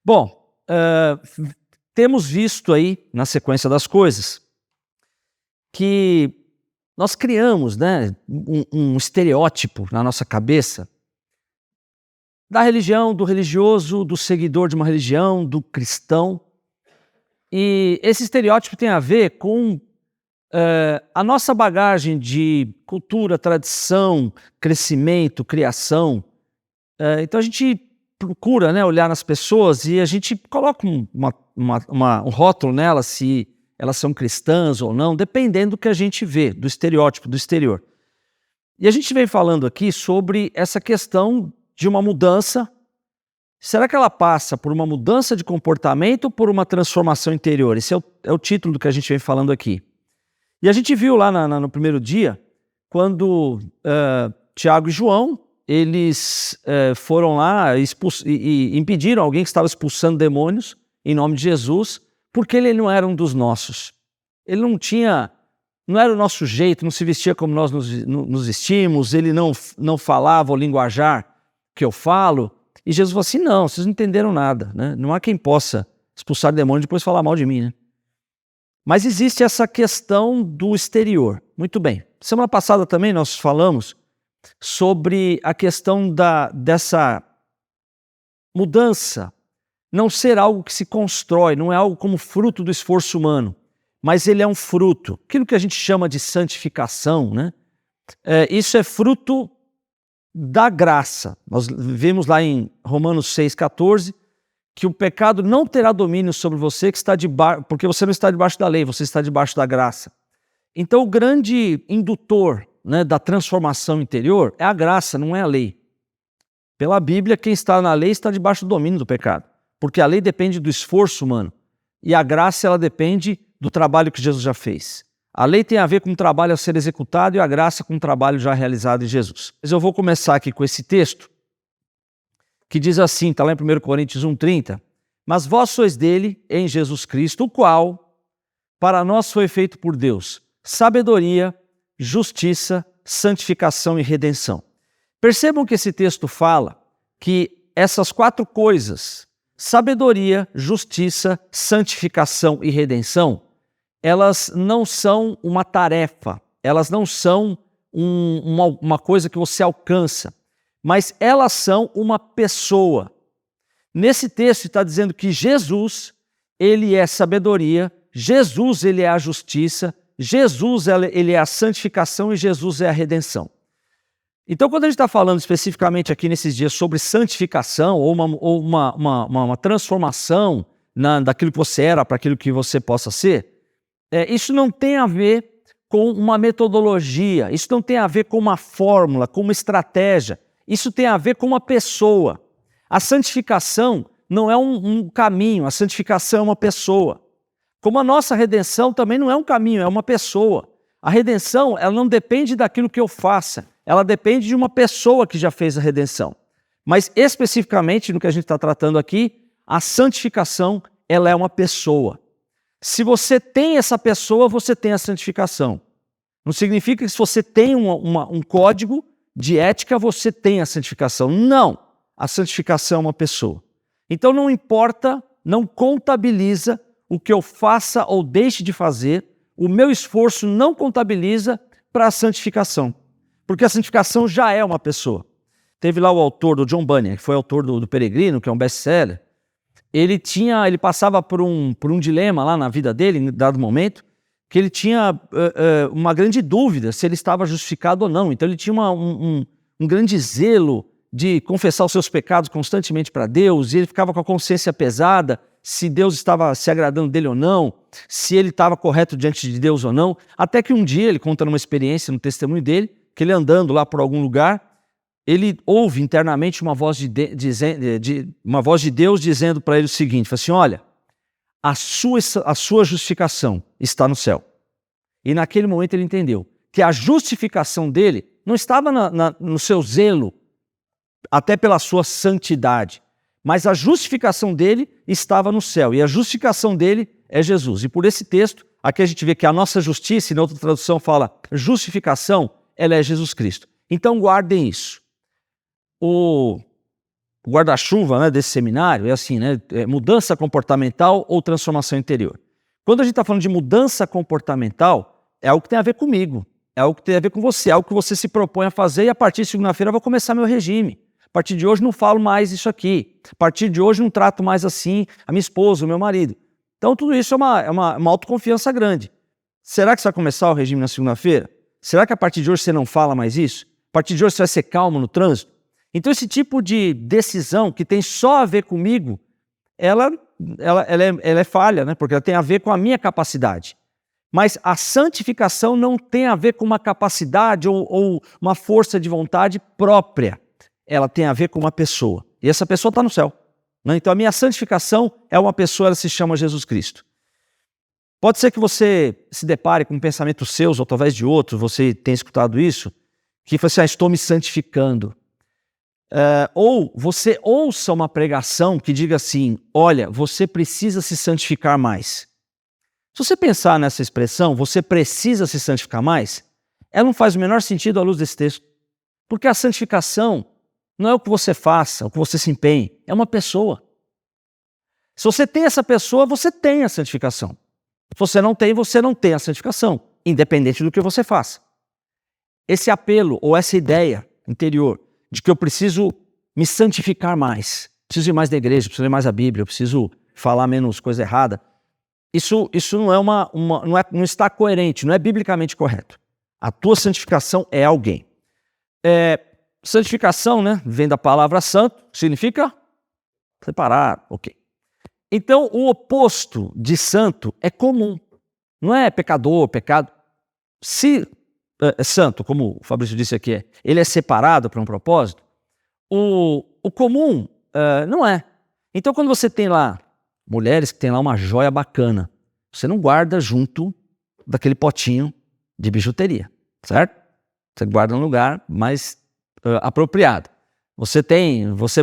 Bom, temos visto aí, na sequência das coisas, que nós criamos, né, um estereótipo na nossa cabeça da religião, do religioso, do seguidor de uma religião, do cristão. E esse estereótipo tem a ver com a nossa bagagem de cultura, tradição, crescimento, criação. Então a gente procura, né, olhar nas pessoas e a gente coloca um rótulo nelas, se elas são cristãs ou não, dependendo do que a gente vê, do estereótipo, do exterior. E a gente vem falando aqui sobre essa questão de uma mudança. Será que ela passa por uma mudança de comportamento ou por uma transformação interior? Esse é o título do que a gente vem falando aqui. E a gente viu lá no primeiro dia, quando Tiago e João, eles foram lá e impediram alguém que estava expulsando demônios em nome de Jesus, porque ele não era um dos nossos. Ele não era o nosso jeito, não se vestia como nós nos vestimos, ele não falava o linguajar que eu falo. E Jesus falou assim, não, vocês não entenderam nada, né? Não há quem possa expulsar demônio e depois falar mal de mim, né? Mas existe essa questão do exterior. Muito bem. Semana passada também nós falamos sobre a questão dessa mudança não ser algo que se constrói, não é algo como fruto do esforço humano, mas ele é um fruto. Aquilo que a gente chama de santificação, né? Isso é fruto da graça. Nós vemos lá em Romanos 6,14, que o pecado não terá domínio sobre você, porque você não está debaixo da lei, você está debaixo da graça. Então o grande indutor, né, da transformação interior é a graça, não é a lei. Pela Bíblia, quem está na lei está debaixo do domínio do pecado, porque a lei depende do esforço humano e a graça ela depende do trabalho que Jesus já fez. A lei tem a ver com o trabalho a ser executado e a graça com o trabalho já realizado em Jesus. Mas eu vou começar aqui com esse texto, que diz assim, está lá em 1 Coríntios 1,30, mas vós sois dele em Jesus Cristo, o qual para nós foi feito por Deus, sabedoria, justiça, santificação e redenção. Percebam que esse texto fala que essas quatro coisas, sabedoria, justiça, santificação e redenção, elas não são uma tarefa, elas não são uma coisa que você alcança, mas elas são uma pessoa. Nesse texto está dizendo que Jesus, ele é sabedoria, Jesus, ele é a justiça, Jesus, ele é a santificação e Jesus é a redenção. Então, quando a gente está falando especificamente aqui nesses dias sobre santificação ou uma transformação daquilo que você era para aquilo que você possa ser, isso não tem a ver com uma metodologia, isso não tem a ver com uma fórmula, com uma estratégia, isso tem a ver com uma pessoa. A santificação não é um caminho, a santificação é uma pessoa. Como a nossa redenção também não é um caminho, é uma pessoa. A redenção, ela não depende daquilo que eu faça, ela depende de uma pessoa que já fez a redenção. Mas especificamente no que a gente está tratando aqui, a santificação, ela é uma pessoa. Se você tem essa pessoa, você tem a santificação. Não significa que se você tem um código de ética, você tem a santificação. Não, a santificação é uma pessoa. Então não importa, não contabiliza o que eu faça ou deixe de fazer, o meu esforço não contabiliza para a santificação. Porque a santificação já é uma pessoa. Teve lá o autor, do John Bunyan, que foi autor do Peregrino, que é um best-seller. Ele passava por um dilema lá na vida dele, em dado momento, que ele tinha uma grande dúvida se ele estava justificado ou não. Então ele tinha um grande zelo de confessar os seus pecados constantemente para Deus, e ele ficava com a consciência pesada, se Deus estava se agradando dele ou não, se ele estava correto diante de Deus ou não, até que um dia, ele conta numa experiência, no testemunho dele, que ele andando lá por algum lugar, ele ouve internamente uma voz de Deus dizendo para ele o seguinte, fala assim, olha, a sua justificação está no céu. E naquele momento ele entendeu que a justificação dele não estava no seu zelo, até pela sua santidade, mas a justificação dele estava no céu, e a justificação dele é Jesus. E por esse texto, aqui a gente vê que a nossa justiça, e na outra tradução fala justificação, ela é Jesus Cristo. Então guardem isso. o guarda-chuva, né, desse seminário é assim, né, mudança comportamental ou transformação interior. Quando a gente está falando de mudança comportamental, é algo que tem a ver comigo, é algo que tem a ver com você, é algo que você se propõe a fazer e a partir de segunda-feira eu vou começar meu regime. A partir de hoje não falo mais isso aqui, a partir de hoje não trato mais assim a minha esposa, o meu marido. Então tudo isso é uma autoconfiança grande. Será que você vai começar o regime na segunda-feira? Será que a partir de hoje você não fala mais isso? A partir de hoje você vai ser calmo no trânsito? Então esse tipo de decisão que tem só a ver comigo, ela é falha, né? Porque ela tem a ver com a minha capacidade. Mas a santificação não tem a ver com uma capacidade ou uma força de vontade própria. Ela tem a ver com uma pessoa. E essa pessoa está no céu, né? Então a minha santificação é uma pessoa, ela se chama Jesus Cristo. Pode ser que você se depare com pensamentos seus, ou talvez de outros, você tenha escutado isso, que você estou me santificando. Ou você ouça uma pregação que diga assim, olha, você precisa se santificar mais. Se você pensar nessa expressão, você precisa se santificar mais, ela não faz o menor sentido à luz desse texto. Porque a santificação não é o que você faça, o que você se empenhe, é uma pessoa. Se você tem essa pessoa, você tem a santificação. Se você não tem a santificação, independente do que você faça. Esse apelo ou essa ideia interior de que eu preciso me santificar mais, preciso ir mais da igreja, preciso ler mais a Bíblia, eu preciso falar menos coisa errada, isso não está coerente, não é biblicamente correto. A tua santificação é alguém. Santificação, né, vem da palavra santo, significa separar, ok. Então, o oposto de santo é comum. Não é pecador, pecado. Se santo, como o Fabrício disse aqui, ele é separado para um propósito, o comum não é. Então, quando você tem lá mulheres que têm lá uma joia bacana, você não guarda junto daquele potinho de bijuteria, certo? Você guarda num lugar mais apropriado. Você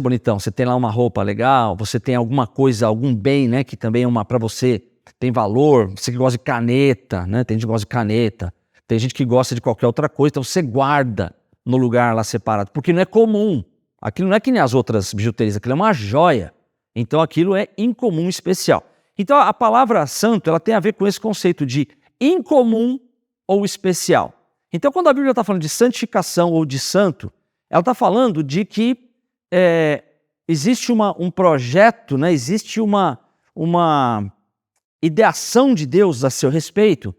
bonitão, você tem lá uma roupa legal, você tem alguma coisa, algum bem, né, que também é para você, tem valor, você que gosta de caneta, né, tem gente que gosta de caneta, tem gente que gosta de qualquer outra coisa, então você guarda no lugar lá separado, porque não é comum, aquilo não é que nem as outras bijuterias, aquilo é uma joia, então aquilo é incomum, especial. Então a palavra santo, ela tem a ver com esse conceito de incomum ou especial. Então quando a Bíblia está falando de santificação ou de santo, ela está falando de que existe um projeto, né? Existe uma ideação de Deus a seu respeito,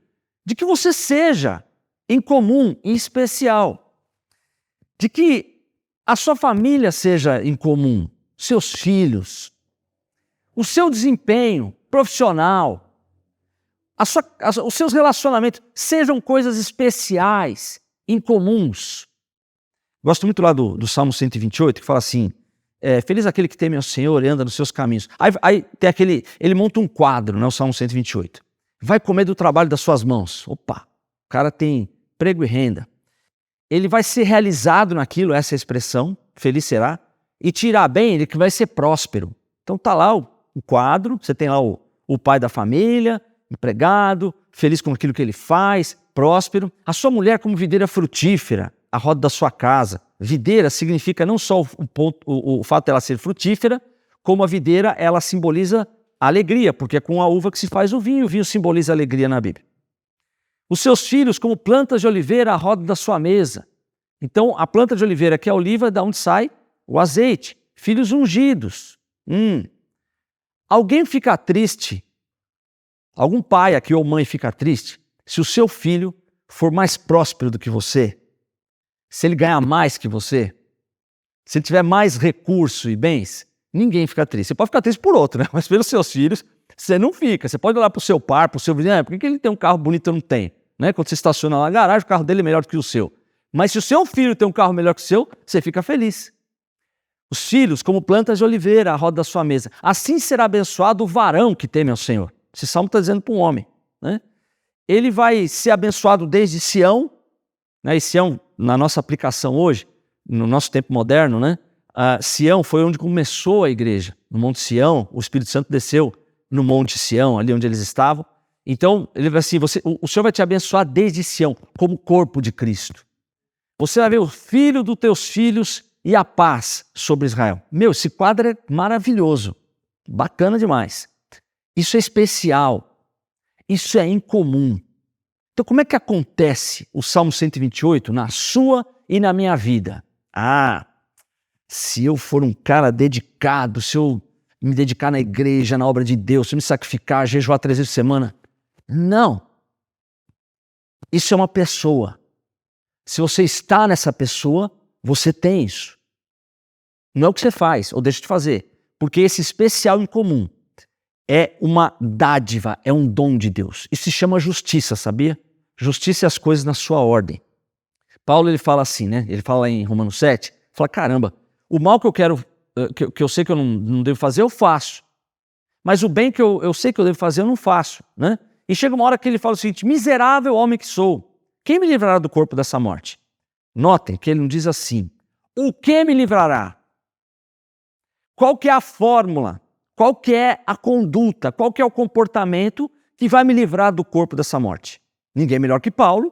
de que você seja incomum e especial, de que a sua família seja incomum, seus filhos, o seu desempenho profissional, os seus relacionamentos sejam coisas especiais, incomuns. Gosto muito lá do Salmo 128, que fala assim, feliz aquele que teme ao Senhor e anda nos seus caminhos. Aí tem ele monta um quadro, né, o Salmo 128. Vai comer do trabalho das suas mãos. Opa, o cara tem emprego e renda. Ele vai ser realizado naquilo, essa é a expressão, feliz será, e te irá bem, ele que vai ser próspero. Então tá lá o quadro, você tem lá o pai da família, empregado, feliz com aquilo que ele faz, próspero. A sua mulher como videira frutífera, a roda da sua casa. Videira significa não só o fato dela ser frutífera, como a videira ela simboliza a alegria, porque é com a uva que se faz o vinho simboliza a alegria na Bíblia. Os seus filhos como plantas de oliveira à roda da sua mesa. Então a planta de oliveira que é a oliva, da onde sai o azeite. Filhos ungidos. Alguém fica triste, algum pai aqui ou mãe fica triste, se o seu filho for mais próspero do que você, se ele ganhar mais que você, se ele tiver mais recurso e bens, ninguém fica triste. Você pode ficar triste por outro, né? Mas pelos seus filhos, você não fica. Você pode olhar para o seu par, para o seu vizinho, por que ele tem um carro bonito e eu não tenho? Né? Quando você estaciona lá na garagem, o carro dele é melhor do que o seu. Mas se o seu filho tem um carro melhor que o seu, você fica feliz. Os filhos, como plantas de oliveira à roda da sua mesa. Assim será abençoado o varão que teme ao Senhor. Esse salmo está dizendo para um homem, né? Ele vai ser abençoado desde Sião, né? E Sião, na nossa aplicação hoje, no nosso tempo moderno, né? Sião foi onde começou a igreja. No Monte Sião, o Espírito Santo desceu no Monte Sião, ali onde eles estavam. Então, ele vai assim, o Senhor vai te abençoar desde Sião, como corpo de Cristo. Você vai ver o filho dos teus filhos e a paz sobre Israel. Meu, esse quadro é maravilhoso, bacana demais. Isso é especial, isso é incomum. Então, como é que acontece o Salmo 128 na sua e na minha vida? Se eu for um cara dedicado, se eu me dedicar na igreja, na obra de Deus, se eu me sacrificar, jejuar 3 vezes por semana. Não. Isso é uma pessoa. Se você está nessa pessoa, você tem isso. Não é o que você faz ou deixa de fazer. Porque esse especial em comum é uma dádiva, é um dom de Deus. Isso se chama justiça, sabia? Justiça é as coisas na sua ordem. Paulo ele fala assim, né? Ele fala em Romanos 7, fala, caramba, o mal que eu quero, que eu sei que eu não devo fazer, eu faço. Mas o bem que eu sei que eu devo fazer, eu não faço, né? E chega uma hora que ele fala o seguinte, miserável homem que sou, quem me livrará do corpo dessa morte? Notem que ele não diz assim, o que me livrará? Qual que é a fórmula? Qual que é a conduta? Qual que é o comportamento que vai me livrar do corpo dessa morte? Ninguém melhor que Paulo,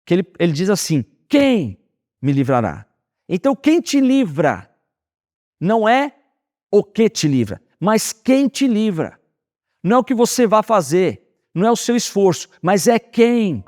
que ele diz assim, quem me livrará? Então quem te livra não é o que te livra, mas quem te livra. Não é o que você vai fazer, não é o seu esforço, mas é quem.